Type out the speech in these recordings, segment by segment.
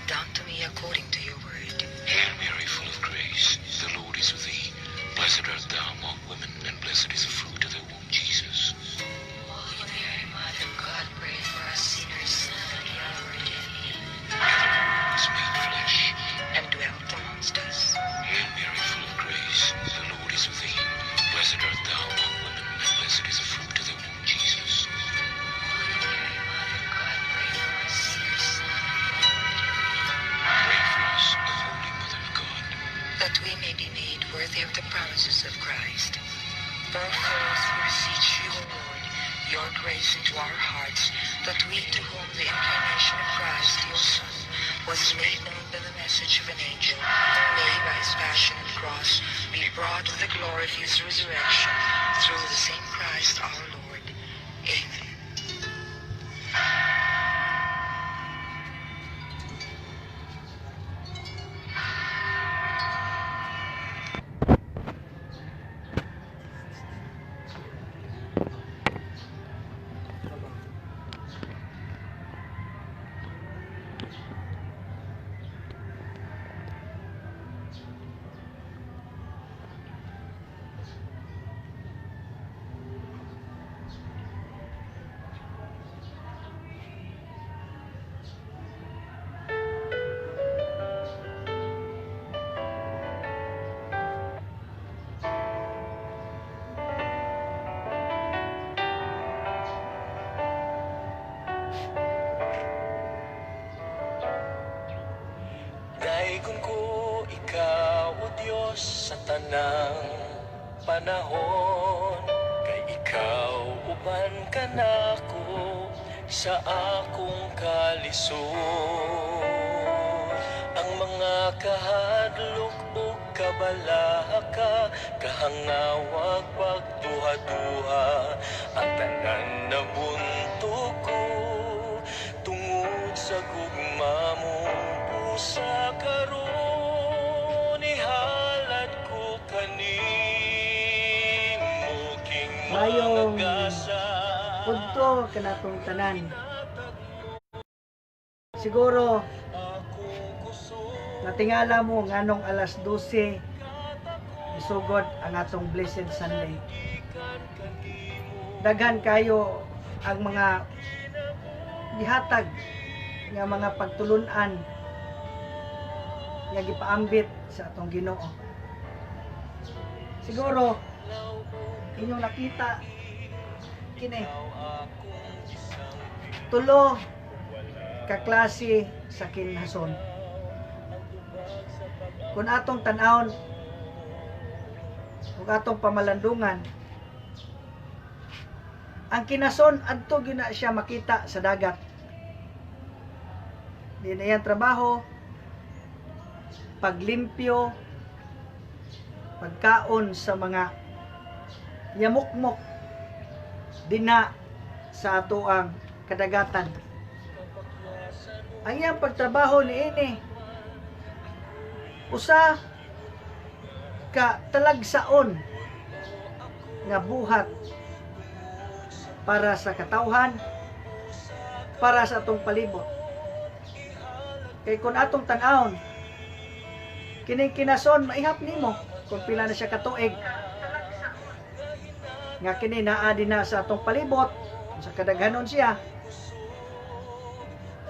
done to me according to your word. Hail Mary, full of grace, the Lord is with thee. Blessed art thou among women, and blessed is the fruit of thy womb, Jesus. Holy Mary, Mother of God, pray for us sinners, now and at the hour of death. Amen. Was made flesh. And dwelt amongst us. Hail Mary, full of grace, the Lord is with thee. Blessed art thou among women, and blessed is the fruit of thy womb, Jesus. Holy Mary, Mother of God, pray for us sinners, now and at the hour of death. Pray for us, O Holy Mother of God. That we may be made worthy of the promises of Christ. Pour forth, we beseech you, O Lord, your grace into our hearts, that we to whom the incarnation of Christ, your Son, was made known by the message of an angel, may by his passion and cross be brought to the glory of his resurrection, through the same Christ our Lord. Amen. Daigon ko ikaw, O Diyos, sa tanang panahon. Kay ikaw uban ka nako sa akong kalisod. Ang mga kahadlok o kabalaka, kahangawag pagduha-duha, ang tanan na bunto ko tungod sa gugma mo. Sa karon ihalad ko kanimo king Mayong magasa punto kanatong tanan. Siguro natingala mo nganong alas 12 isugod ang atong Blessed Sunday. Daghan kayo ang mga gihatag nga mga pagtulunan nga gipaambit sa atong Ginoo. Siguro inyong nakita kini tulo ka klase sa kinhason. Kung atong tan-awon ug atong pamalandungan, ang kinason adto gina siya makita sa dagat. Di na yan trabaho, paglimpyo, pagkaon sa mga yamukmok dina sa atoang kadagatan. Ang iyang pagtrabaho niini usa ka talagsaon nga buhat para sa katawhan, para sa atong palibot. Kay kun atong tan-awon kining kinason, maihap nimo kung pila na siya katuig. Nga kini naa din na sa atong palibot, sa kadaghanon siya.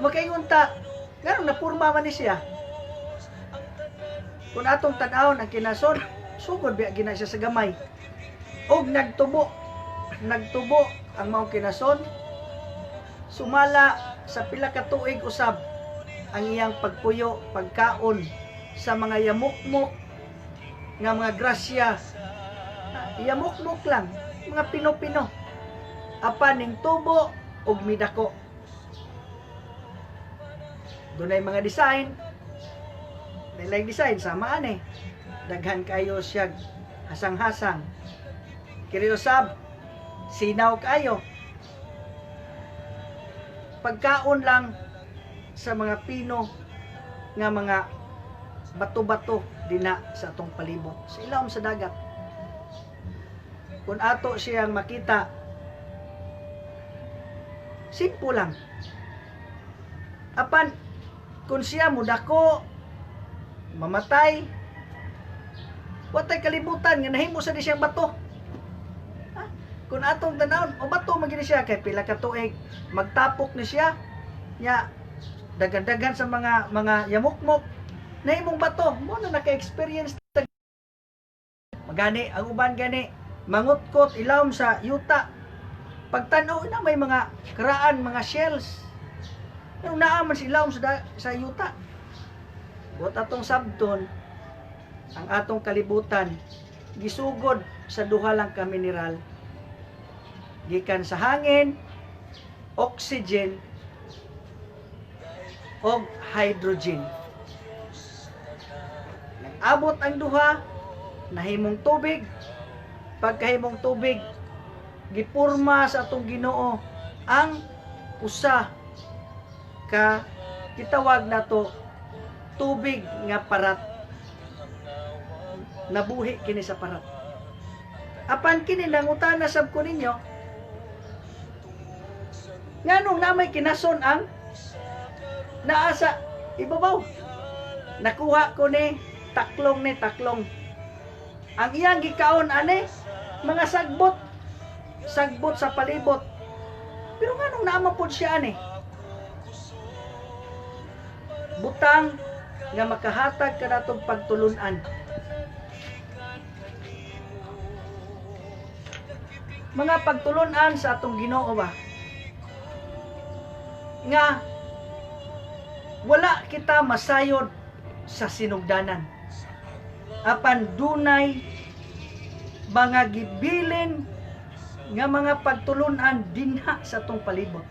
Makaingon ta, nganong napurma man ni siya. Kung atong tan-awon ang kinason, sugod biya gina siya sa gamay. Og nagtubo ang maong kinason, sumala sa pila ka tuig usab ang iyang pagpuyo, pagkaon sa mga yamukmok nga mga grasya. Yamukmok lang, mga pino-pino. Apan ning tubo ug midako. Dunay mga design. May design sama ani. Daghan kayo siya hasang-hasang. Kini usab sinaw kayo. Pagkaon lang sa mga pino nga mga bato-bato dina sa atong palibot, sa ilawom sa dagat. Kung ato siyang makita, simple lang. Apan kung siya mudako, mamatay, watay kalibutan nga nahimo sa di siyang bato. Ha? Kung atong tanawon, o bato magini siya kay pila ka tuig magtapok ni siya, nya dagan-dagan sa mga yamukmok, nahimong bato, mo na naka-experience magani ang uban gani mangutkot ilawom sa yuta. Pagtanaw na may mga karaan, mga shells. Pero naaman si ilawom sa yuta. Buot atong sabton, ang atong kalibutan gisugod sa duha lang ka mineral. Gikan sa hangin, oxygen, o hydrogen. Nag-abot ang duha, nahimong tubig. Pagkahimong tubig, gipurma sa atong Ginoo ang usa ka gitawag nato tubig nga parat. Nabuhi kini sa parat. Apan kini nangutana sab ko ninyo, nganong namay kinason ang naasa ibabaw. Nakuha ko ni taklong. Ang iyang gikaon ani mga sagbot sa palibot. Pero nganong naman po siya ani? Butang nga makahatag kanatong pagtulunan. Mga pagtulunan sa atong Ginoo ba? Nga wala kita masayod sa sinugdanan. Apan dunay mga gibilin nga mga pagtulunan dinha sa atong palibot.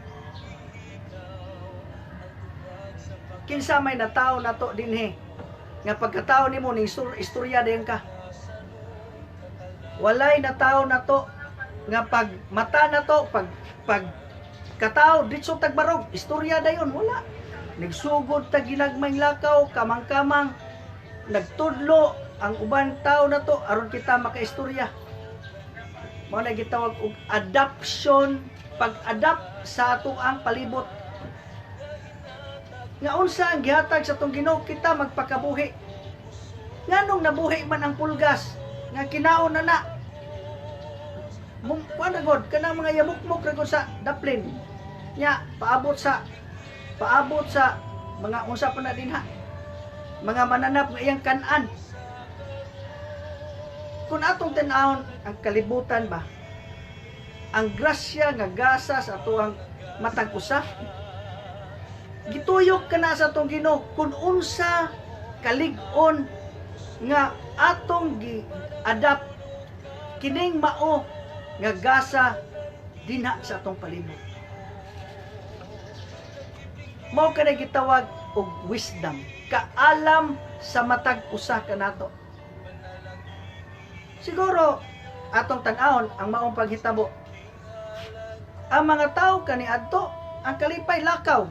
Kinsa may nataw nato dinhi nga pagkatao nimo ning istorya dayon ka. Walay nataw nato nga pag mata nato pag katao ditso tagbarog istorya dayon wala. Nagsugod ta ginagmayng lakaw kamang-kamang nagtudlo ang uban tao na to aron kita makaistorya. Mao na gitawag og adoption, pag-adapt sa ato ang palibot. Nga unsa ang gihatag sa atong Ginoo kita magpakabuhi. Nganong nabuhi man ang pulgas nga kinaon na. Kuan gud kanang mga yamukmok ra gud sa daplin. Nya paabot sa mga unsa pa na dinha. Mga mananap nga iyang kan-an. Kung atong tan-awon ang kalibutan ba, ang grasya nga gasa sa atuang matag usa, gituyok ka na sa atong Ginoo kung unsa kalig-on nga atong gi-adapt kining mao nga gasa dinha sa atong palibot. Mao kada gitawag og wisdom, kaalam sa matag usa kanato. Siguro atong tan-awon ang maong paghitabo. Ang mga tao kaniadto ang kalipay lakaw.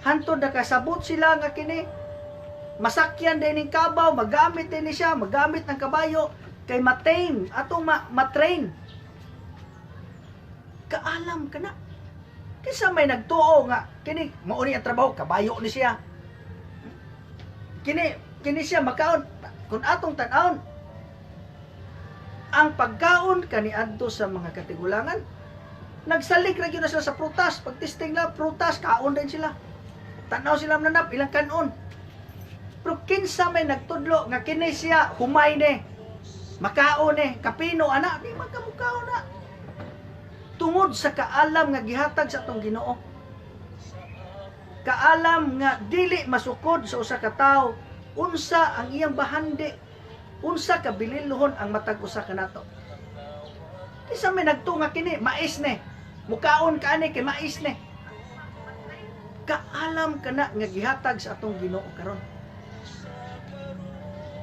Hantod na kasabot sila nga kini masakyan din ning kabaw, magamit din ni siya, magamit ng kabayo kay matame atong matrain. Kaalam ka na. Kinsa may nagtuo nga kini mao ni ang trabaho, kabayo ni siya. Kini siya makaon kun atong tan-awon ang pagkaon kaniadto sa mga katigulangan. Nagsalig ra gyud na sila sa prutas, pagtisting na prutas kaon din sila. Tanaw sila nanap ilang kanon. Pero kinsa may nagtudlo nga kini siya humay ni makaon ni kapino ana di magkamukaon na. Tungod sa kaalam nga gihatag sa atong Ginoo. Kaalam nga dili masukod sa usa ka tawo unsa ang iyang bahandi, unsa ka bilinlohon ang matag usa kanato. Kisa may nagtunga kini mais ni, mukaon ka ani kay mais ni. Kaalam kana nga gihatag sa atong Ginoo karon.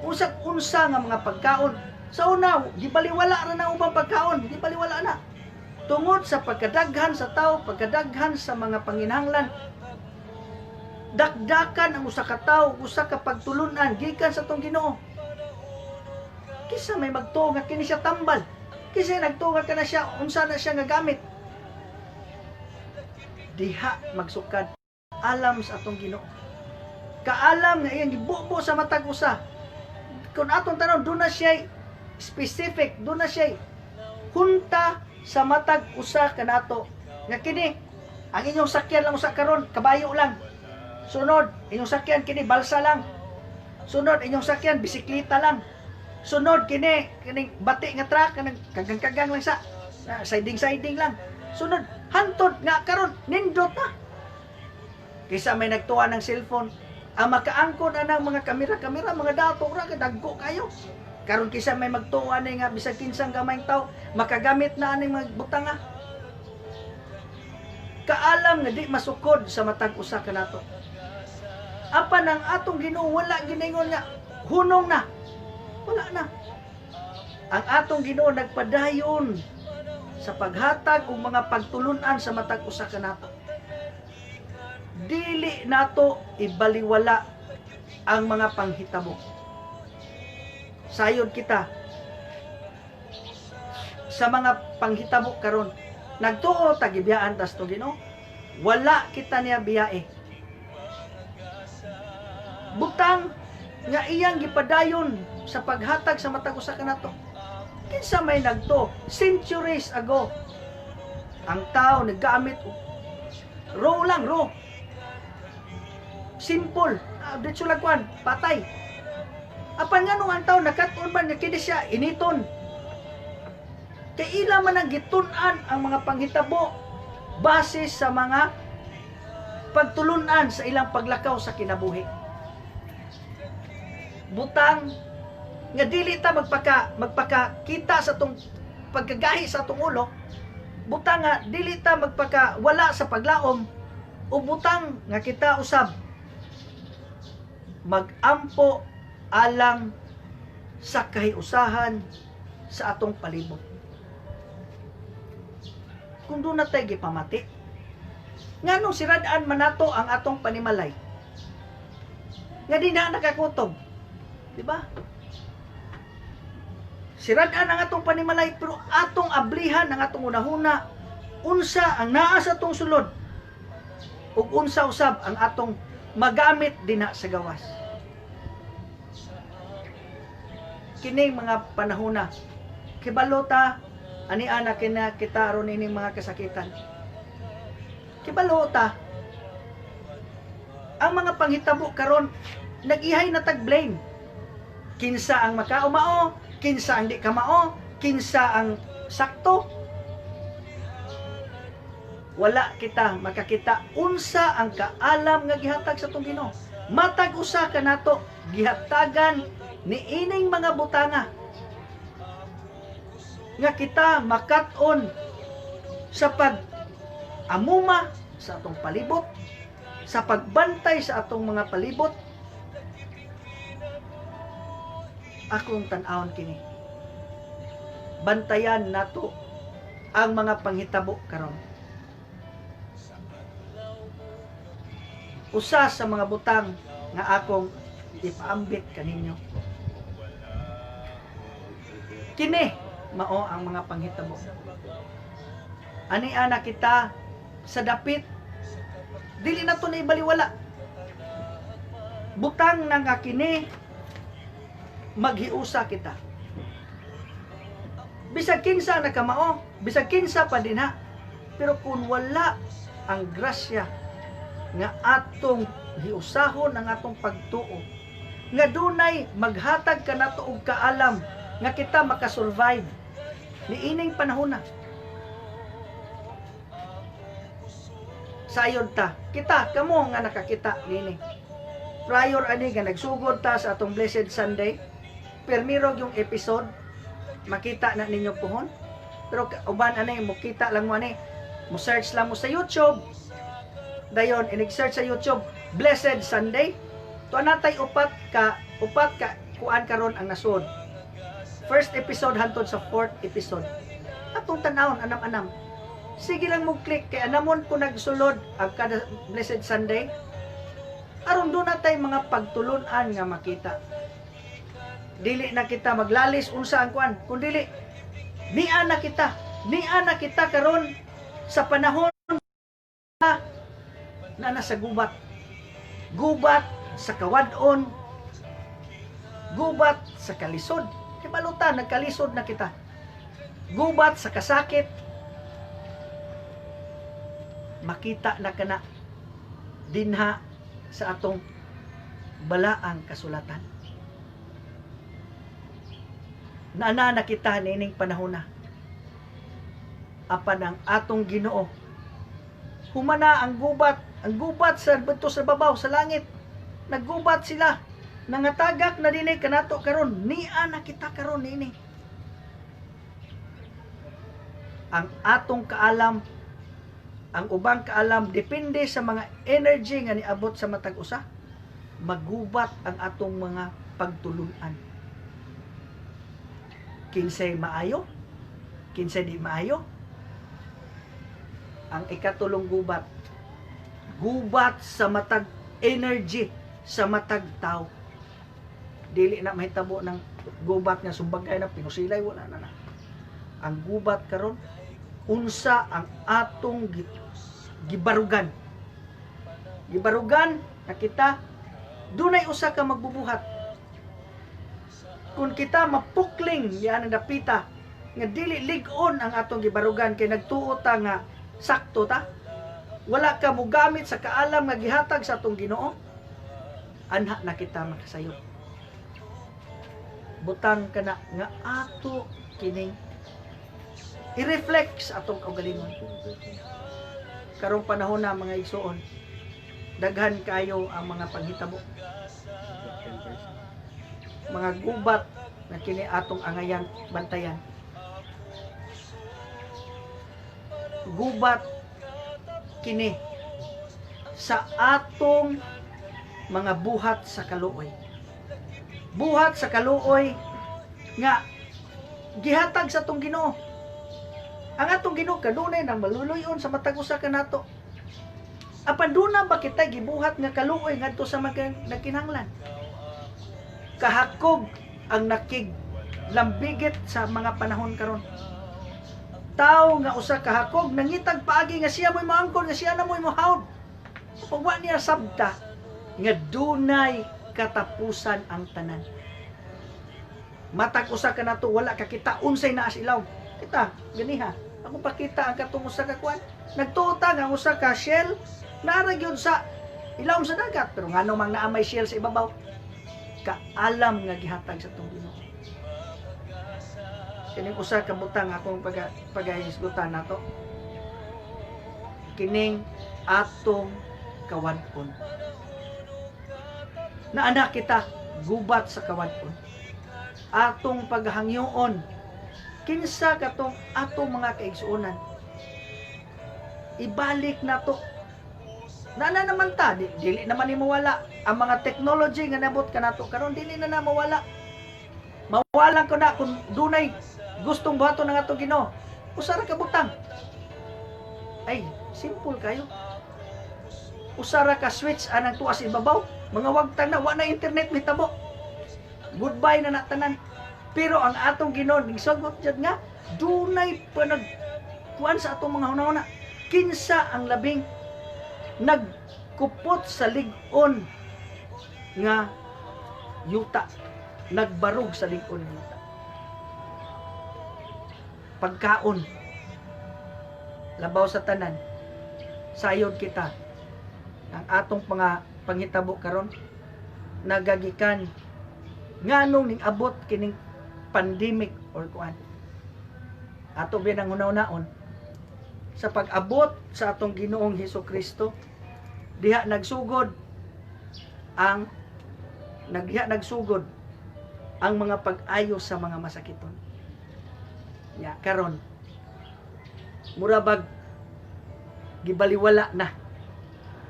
Unsa nga mga pagkaon sa una gibaliwala ra na ubang pagkaon, gibaliwala na. Tungod sa pagkadaghan sa tao, pagkadaghan sa mga panginahanglan, dakdakan ang usa ka tawo, usa ka pagtulunan gikan sa atong Ginoo. Kisa may magtuo nga kini siya tambal, kisa nagtuo ka na siya unsa na siya nga gamit. Diha magsukad alam sa atong Ginoo. kaalam nga iyang gibubo sa matag usa. Kung atong tanong, doon na siya specific, doon na siya hunta sa matag usa kanato. Nga kini, ang inyong sakyan lang usa karon, kabayo lang. Sunod, inyong sakyan kini balsa lang. Sunod, inyong sakyan bisikleta lang. Sunod, kini bati nga truck, kanang kagang-kagang lang sa siding lang. Sunod, hantod nga karon, nindot na. Kaysa may nagtuwa ng cellphone, ang makaangkon na ng mga kamera-kamera, mga dato ra, kadagko kayo. Karon kaysa may magtuwa na nga, bisag kinsang gamayng tao, makagamit na aning mga butanga. Kaalam nga di masukod sa matag usa kanato. Apan ang atong Ginoo wala giningon nga hunong na. Wala na. Ang atong Ginoo nagpadayon sa paghatag og mga pagtulunan sa matag usa kanato. Dili nato ibaliwala ang mga panghitabo. Sayod kita sa mga panghitabo karon. Nagtuo tagibiyaan tas to Ginoo. Wala kita niya biyae. Butang nga iyang gipadayon sa paghatag sa matag usa kanato. Kinsa may nagto centuries ago. Ang tao naggamit raw lang, raw. Simple, dito lagwan, patay. Apan nga nung ang tao nakat-on ba nga kini siya initon. Kay ila man ang gitun-an ang mga panghitabo base sa mga pagtulunan sa ilang paglakaw sa kinabuhi. Butang nga dili ta magpakakita sa tong pagkagahi sa atong ulo. Butang nga dili ta magpakawala sa paglaom o butang nga kita usab magampo alang sa kahiusahan sa atong palibot. Kung doon na tayo gipamati, nga nung siradaan man nato ang atong panimalay, nga di na nakakutob, di ba? Siradaan ang atong panimalay, pero atong ablihan ang atong unahuna, unsa ang naa sa atong sulod, ug unsa usab ang atong magamit dinha sa gawas. Kining mga panahona, kibalota ani ana kina kita aron ining mga kasakitan. Kibalota ang mga panghitabo karon nagihay na tag blame. Kinsa ang makaumao, kinsa ang di kamao, kinsa ang sakto. Wala kita makakita unsa ang kaalam nga gihatag sa atong Ginoo. Matag usa kanato gihatagan ni ining mga butanga nga kita makat-on sa pag-amuma sa atong palibot, sa pagbantay sa atong mga palibot. Akong tan-awon kini. Bantayan nato ang mga panghitabo karon. Usa sa mga butang nga akong ipaambit kaninyo. Kini mao ang mga panghitabo. Ani ana kita sa dapit dili na to na ibaliwala. Butang na nga kini maghiusa kita. Bisag kinsa nakamao, bisag kinsa pa dinha. Pero kung wala ang grasya nga atong hiusahon ang atong pagtuo, nga dunay maghatag kanato og kaalam nga kita makasurvive niining panahon na. Sayod ta, kita kamo nga nakakita nini. Prior ani nga nagsugod ta sa atong Blessed Sunday, permirog yung episode, makita na ninyo pohon. Pero uban ani mo kita lang mo ani, mo search lang mo sa YouTube. Dayon inig-search sa YouTube Blessed Sunday. Tuwa natay upat ka kuan karon ang nasod. First episode hantod sa fourth episode. Atong tanawon anam-anam. Sige lang mo click kay anamon ko nagsulod ang kada Blessed Sunday. Aron do natay mga pagtulunan nga makita. Dili na kita maglalis unsa ang kuan, kun dili niana kita karon sa panahon na nasa gubat sa kawadon, gubat sa kalisod. Hibalutan, nagkalisod na kita. Gubat sa kasakit. Makita na kana dinha sa atong balaang kasulatan. Naana na kita nining panahon na. Apan ang atong Ginoo. Humana ang gubat sa bunto sa babaw sa langit. Naggubat sila. Nangatagak na dinhi kanato karon, niya na kita karon nini. Ang atong kaalam, ang ubang kaalam depende sa mga energy nga niabot sa matag usa. Magubat ang atong mga pagtulunan. Kinsay maayo, kinsay di maayo. Ang ikatulong gubat, gubat sa matag energy sa matag tao. Dili na mahitabo ng gubat nga sumbagay na pinusilay, wala na. Ang gubat karon unsa ang atong gibarugan. Gibarugan na kita dunay usa ka magbubuhat. Kung kita mapukling yan ang dapita nga dili lig-on ang atong gibarugan kay nagtuo ta nga sakto ta. Wala ka mo gamit sa kaalam nga gihatag sa atong Ginoo. Anha na kita makasayo. Butang kana nga ato kining i-reflect sa atong kaugalingon. Karong panahon na mga igsoon, daghan kayo ang mga panghitabo. Mga gubat na kini atong angayan bantayan. Gubat kini sa atong mga buhat sa kaluoy. Buhat sa kaluoy nga gihatag sa atong Ginoo. Ang atong Ginoo kanunay nang maluluyon sa matag usa kanato. Apan duna ba kita gibuhat nga kaluoy ngadto sa nagkinahanglan? Kahakog ang nakiglambigit sa mga panahon karon. Tao nga usa kahakog nangitag paagi nga siya mo'y maangkon nga siya na mo'y mohawd. Pag wa niya sabta nga dunay katapusan ang tanan. Matag usa ka nato wala ka kita unsay naa ilaw. Kita ganiha. Ako pakita ang katong usa ka kwan. Nagtuta nga usa ka shell naara gyud sa ilawom sa dagat pero ngano mang naa may shell sa ibabaw. Kaalam nga gihatag sa atong Ginoo. Kining usa ka butang akong pagahisgutan nato. Kining atong kawan-on. Naana kita gubat sa kawan-on. Atong paghangyoon kinsa katong atong mga kaigsuonan. Ibalik nato. Nana naman ta, dili naman ni mawala ang mga technology nga nabot kanato karon, dili na mawala. Mawalan ko na kung dunay gustong buhaton ng atong Ginoo. Usa ra ka butang. Ay, simple kayo. Usa ra ka switch anang tuwa sa ibabaw. Mga wagtang na, wa na internet mitabo. Goodbye na natanan. Pero ang atong Ginoo nigsugot jud nga dunay panagkuan sa atong mga hunahuna. Kinsa ang labing nagkupot sa lig-on nga yuta, nagbarug sa lig-on nga yuta. Pagkaon labaw sa tanan. Sayod kita ang atong panghitabo karon nagagikan nganong ning abot kining pandemic or kuan. Ato binang hunaw-naon sa pag-abot sa atong Ginoong Hesukristo diha nagsugod ang mga pag-ayo sa mga masakiton. Ya karon murabag gibaliwala na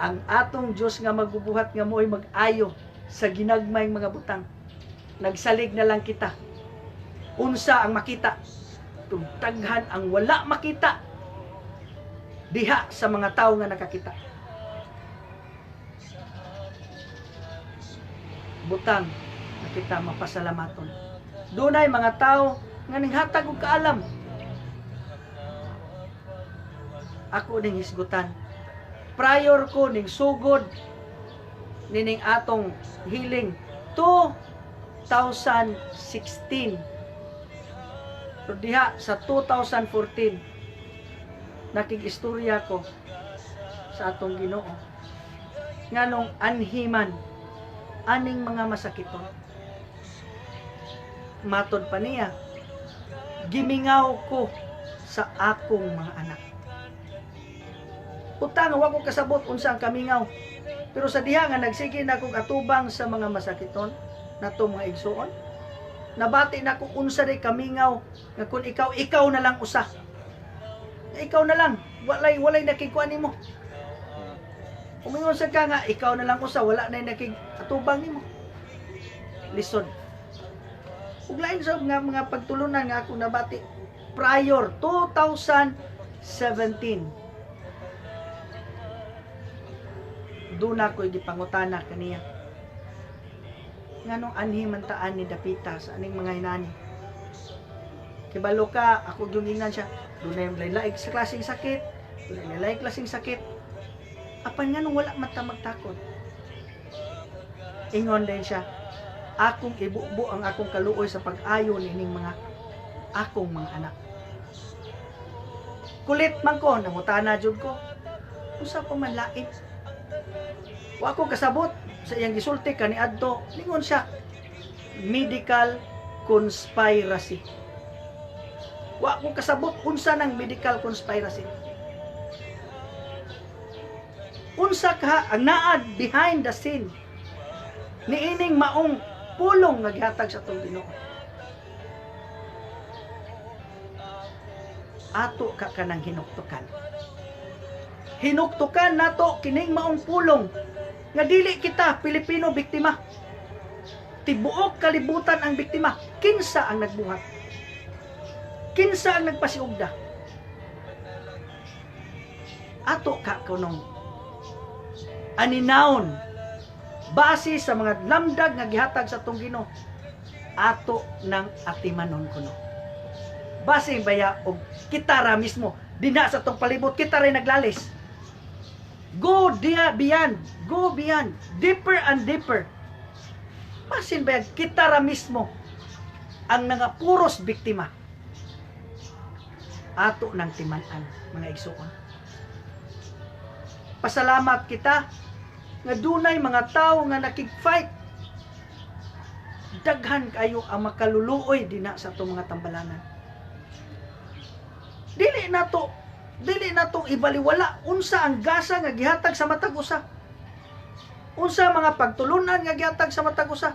ang atong Dios nga magbubuhat nga mo'y mag-ayo sa ginagmayng mga butang. Nagsalig na lang kita. Unsa ang makita? Tugtaghan ang wala makita diha sa mga tao nga nakakita. Butang na kita mapasalamaton. Dunay mga tao nga ninghatag og kaalam. Ako ning hisgutan. Prior ko ning sugod nining atong healing 2016. So diha sa 2014 nakig-istorya ko sa atong Ginoo nganong anhiman aning mga masakiton. Matod pa niya, gimingaw ko sa akong mga anak. Utang wa ko kasabot unsa ang kamingaw. Pero sa diha nga nagsige na kong atubang sa mga masakiton nato mga igsuon. Nabati na ko unsa day kamingaw nga kun ikaw na lang usa. Ikaw na lang, walay nakikuan nimo. Umingon sa ka nga ikaw na lang usa, wala na nakig-atubang nimo. Lisod. Ug lain sa mga pagtulunan nga ako nabati prior 2017. Doon ako gipangutana kaniya. Nganong anhiman taan ni dapita sa aning mga hinani. Kibalo ka, ako gingnan siya. Doon na yung laig sa klaseng sakit. Doon na laig klaseng sakit. Apan nga nung wala mata magtakot. Ingon din siya, akong ibubo ang akong kaluoy sa pag-ayo nining mga akong mga anak. Kulit man ko, nangutana jud ko. Usa pa man lain. Wa ko kasabot sa iyang gisulti kaniadto. Lingon siya, medical conspiracy. Wa ko kasabot unsa ng medical conspiracy. Unsa ka ang naad behind the scene niining maong pulong nga gihatag sa atong Ginoo. Ato ka kanang hinuktukan. Hinuktukan nato kining maong pulong nga dili kita Pilipino biktima. Tibuok kalibutan ang biktima. Kinsa ang nagbuhat? Kinsa ang nagpasiugda? Ato ka kunong aninawon base sa mga lamdag nga gihatag sa atong Ginoo. Ato nang atimanon kuno. Base baya og kita ra mismo dinha sa atong palibot kita ray naglalis. Go beyond, go beyond, deeper and deeper. Base baya kita ra mismo ang mga puros biktima. Ato nang timan-an mga igsuon. Pasalamat kita nga dunay mga tao nga nakig-fight. Daghan kayo ang makaluluoy dinha sa atong mga tambalanan. Dili nato ibaliwala unsa ang gasa nga gihatag sa matag usa. Unsa mga pagtulunan nga gihatag sa matag usa.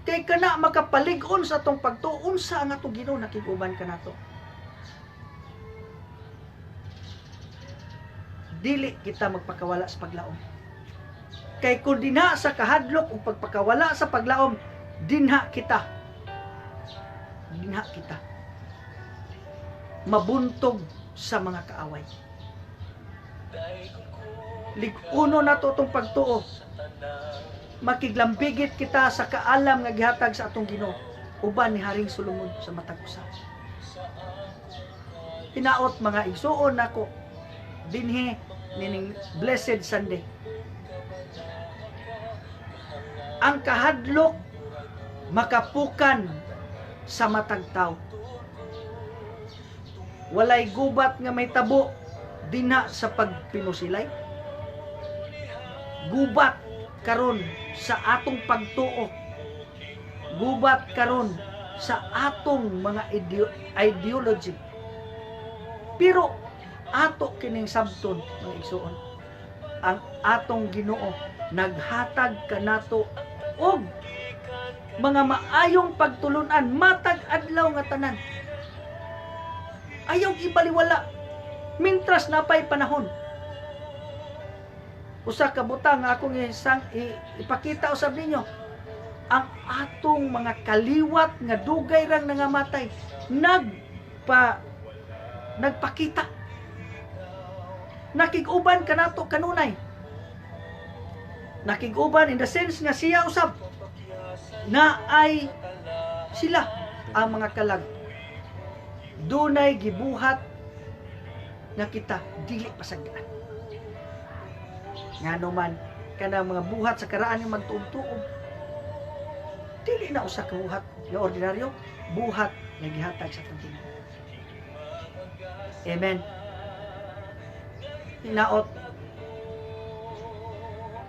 Kay kana makapalig-on sa atong pagtuo unsa ang atong Ginoo nakig-uban kanato. Dili kita magpakawala sa paglaom. Kay kung dinha sa kahadlok o pagpakawala sa paglaom, dinha kita mabuntog sa mga kaaway. Lig-uno na to itong pagtuo. Makiglambigit kita sa kaalam nga gihatag sa atong Ginoo uban ni Haring Solomon sa matag usa. Hinaot mga igsuon nako dinhi nining Blessed Sunday. Ang kahadlok makapukan sa matag tawo. Walay gubat nga may tabo dinha sa pagpinusilay. Gubat karon sa atong pagtuo. Gubat karon sa atong mga ideology. Pero ato kining sabton mga igsuon, ang atong Ginoo naghatag kanato og mga maayong pagtulunan matag adlaw nga tanan. Ayaw ibaliwala mintras napay panahon. Usa ka butang nga akong ipakita usab ninyo, ang atong mga kaliwat nga dugay rang nangamatay nagpakita. Nakig-uban kanato kanunay. Nakig-uban in the sense nga siya usab na ay sila ang mga kalag. Dunay gibuhat nga kita dili pasagdaan. Ngano man kanang mga buhat sa karaan yung magtuog-tuog. Dili na usa ka buhat nga ordinaryo, buhat nga gihatag sa atong Ginoo. Amen. Hinaot,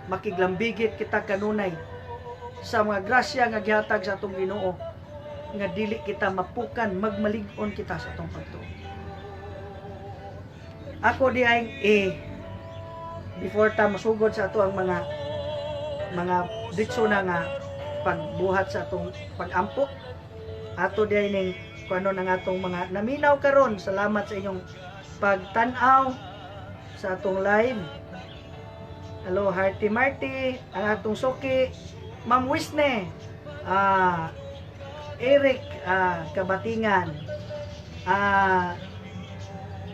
makiglambigit kita kanunay sa mga grasya nga gihatag sa atong Ginoo, nga dili kita mapukan, magmalig-on kita sa atong pagtuo. Ako di ay before ta masugod sa ato ang mga ditso na nga pagbuhat sa atong pag-ampok, ato di ay ning kuno ng atong mga naminaw karon. Salamat sa inyong pagtan-aw sa atong live. Hello Hearty Marty, ang atong suki, Ma'am Wisne, Eric Kabatingan,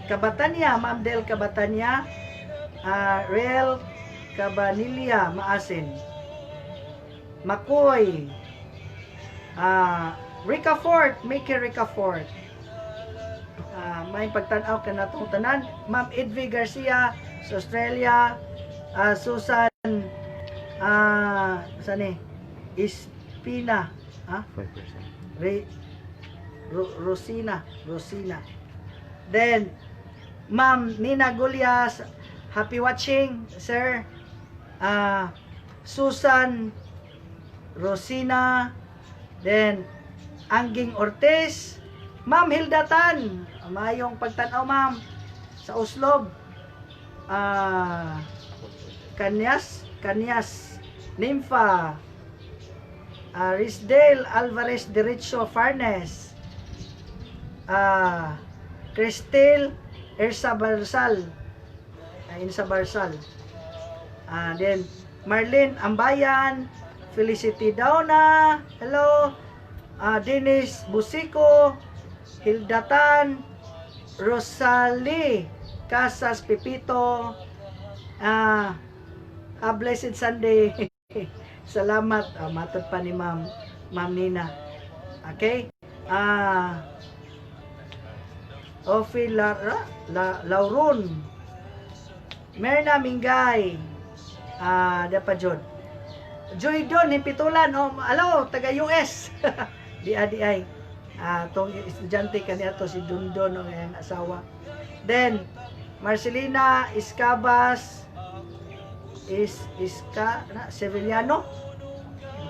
Kabatanya, Ma'am Del Kabatanya, Real Cabanilla Maasin, Makoy, Rica Fort, Mickey Rica Fort, may pagtanaw ka na itong tanan. Ma'am Edvi Garcia sa Australia, Susan saan Ispina, 5%. Rosina. Then Ma'am Nina Gulyas, happy watching sir. Susan, Rosina, then Angging Ortiz, Ma'am Hilda Tan, mayong pagtanaw ma'am sa Uslob. Kanyas, Nympha, Risdale Alvarez Derecho Farnes, Cristel Insa Barsal, then Marlene Ambayan, Felicity Dauna, hello, Dennis Busico, Hildatan, Rosalie Casas Pepito, a blessed Sunday. Salamat, matod pa ni Ma'am Nina. Okay? Ofi Lauron, Merna Mingay, dapa jod. Joy Don Hipitulan, alo, taga US. Di ay. Tong estudyante kaniya to si Dundon ang asawa. Then Marcelina Iscabas Sevillano,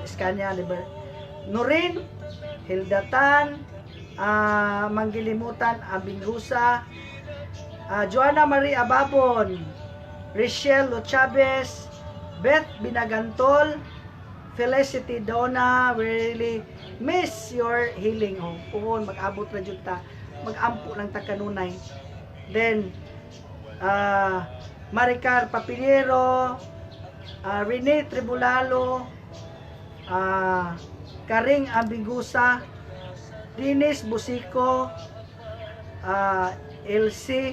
Iskanya Liber, Nurin Hildatan, Manggilimutan Abinghusa, Joanna Marie Ababon, Richelle Lo Chavez, Beth Binagantol, Felicity Donna. We really miss your healing. Puhon, mag-abot na dyan ta, mag-ampo lang ta kanunay. Then Maricar Papilero, Rene Tribulalo, Karing Ambigusa, Dinis Busico, LC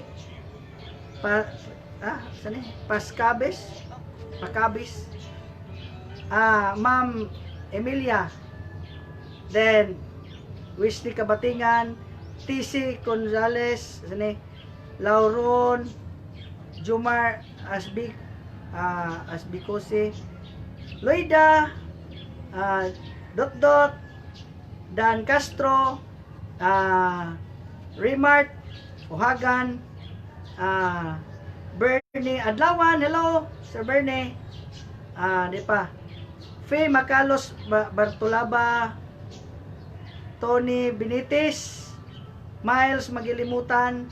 Pascabes, Ma'am Emilia, then Wisni Kabatingan, TC Gonzales, Lauron, Jumar Asbicose, Loida, Dot, Dan Castro, Remart Ohagan, Bernie Adlawan, hello Sir Bernie, di pa, Faye Macalos Bartolaba, Tony Benitez, Miles Magilimutan,